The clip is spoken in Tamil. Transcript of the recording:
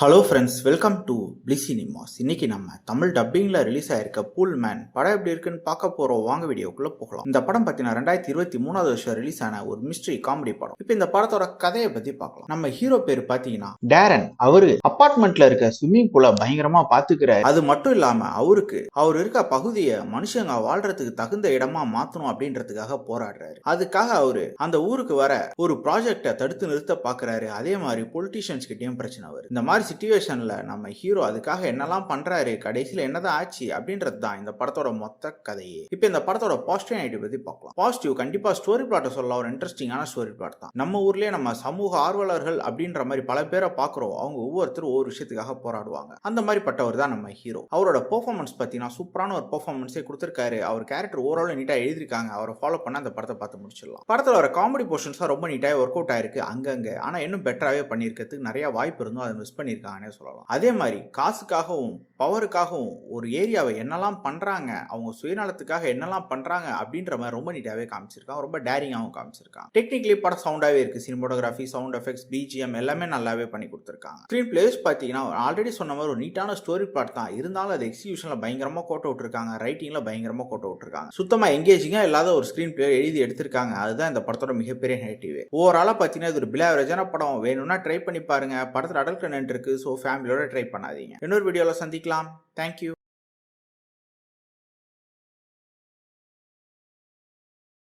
Hello friends, welcome to bliss cinemas. இன்னைக்கு நம்ம தமிழ் டப்பிங்ல ரிலீஸ் ஆயிருக்க பூல் மேன் படம் எப்படி இருக்குன்னு பார்க்க போறோம். வாங்க வீடியோக்குள்ள போகலாம். இந்த படம் பார்த்தீங்கன்னா 2023 வருஷம் ரிலீஸ் ஆன ஒரு மிஸ்ட்ரி காமெடி படம். இப்போ இந்த படத்தோட கதையை பத்தி பார்க்கலாம். நம்ம ஹீரோ பேர் பார்த்தீங்கன்னா டேரன். அவரு அபார்ட்மெண்ட்ல இருக்க ஸ்விம்மிங் பூலை பயங்கரமா பாத்துக்கிறாரு. அது மட்டும் இல்லாம அவர் இருக்க பகுதியை மனுஷங்க வாழ்றதுக்கு தகுந்த இடமா மாத்தணும் அப்படின்றதுக்காக போராடுறாரு. அதுக்காக அவரு அந்த ஊருக்கு வர ஒரு ப்ராஜெக்டை தடுத்து நிறுத்த பாக்குறாரு. அதே மாதிரி பொலிட்டீஷியன்ஸ் கிட்டயும் பிரச்சனை வருது. இந்த மாதிரி சிச்சுவேஷன்ல நம்ம ஹீரோ அதுக்காக என்னெல்லாம் பண்றாரு, கடைசியில என்னதான் ஆச்சு அப்படின்றது தான் இந்த படத்தோட மொத்த கதையே. இப்போ இந்த படத்தோட பாசிட்டிவ் நெகட்டிவ் பத்தி பார்க்கலாம். பாசிட்டிவ், கண்டிப்பா ஸ்டோரி பிளாட்டை சொல்லலாம். ஒரு இன்ட்ரெஸ்டிங்கான ஸ்டோரி பிளாட் தான். நம்ம ஊர்லயே நம்ம சமூக ஆர்வலர்கள் அப்படின்ற மாதிரி பல பேரை பாக்குறோம். அவங்க ஒவ்வொருத்தரும் ஒவ்வொரு விஷயத்துக்காக போராடுவாங்க. அந்த மாதிரி பட்டவர் தான் நம்ம ஹீரோ. அவரோட பெர்ஃபார்மன்ஸ் பார்த்தீங்கன்னா சூப்பரான ஒரு பெர்ஃபார்மன்ஸே கொடுத்திருக்காரு. அவர் கேரக்டர் ஓவரால் நீட்டா எழுதிருக்காங்க. அவரை ஃபாலோ பண்ண அந்த படத்தை பார்த்து முடிச்சிடலாம். படத்துல வர காமெடி போர்ஷன்ஸ் ரொம்ப நீட்டாக ஒர்க் அவுட் ஆயிருக்கு அங்கங்க. ஆனா இன்னும் பெட்டராகவே பண்ணியிருக்கிறதுக்கு நிறைய வாய்ப்பு இருந்தும் அதை மிஸ் பண்ணியிருக்காங்கன்னே சொல்லலாம். அதே மாதிரி காசுக்காகவும் பவருக்காகவும் ஒரு ஏரியாவை என்னெல்லாம் பண்றாங்க, அவங்க சுயநலத்துக்காக என்னெல்லாம் பண்றாங்க அப்படின்ற மாதிரி ரொம்ப நீட்டாவே காமிச்சிருக்காங்க. ரொம்ப டேரிங்காகவும் காமிச்சிருக்காங்க. டெக்னிக்கலி படம் சவுண்டாவே இருக்கு. சினிமோட்டோகிராஃபி, சவுண்ட் எஃபெக்ட்ஸ், பிஜிஎம் எல்லாமே நல்லாவே பண்ணி கொடுத்துருக்காங்க. ஸ்கிரீன் பிளேஸ் பார்த்தீங்கன்னா ஆல்ரெடி சொன்ன மாதிரி ஒரு நீட்டான ஸ்டோரி பிளாட் தான். இருந்தாலும் அது எக்ஸிகியூஷன்ல பயங்கரமா கோட் விட்டுருக்காங்க. ரைட்டிங்ல பயங்கரமா கோட் விட்டுருக்காங்க. சுத்தமா எங்கேஜிங்கா இல்லாத ஒரு ஸ்கிரீன் பிளே எழுதி எடுத்திருக்காங்க. அதுதான் இந்த படத்தோட மிகப்பெரிய நெகட்டிவ். ஓவராலா பார்த்தீங்கன்னா இது ஒரு பிலாவரேஜான படம். வேணும்னா ட்ரை பண்ணி பாருங்க. படத்தில் அடல்ட் கண்டென்ட் இருக்கு. ஸோ ஃபேமிலியோட ட்ரை பண்ணாதீங்க. இன்னொரு வீடியோவில் சந்திக்கலாம். தேங்க்யூ.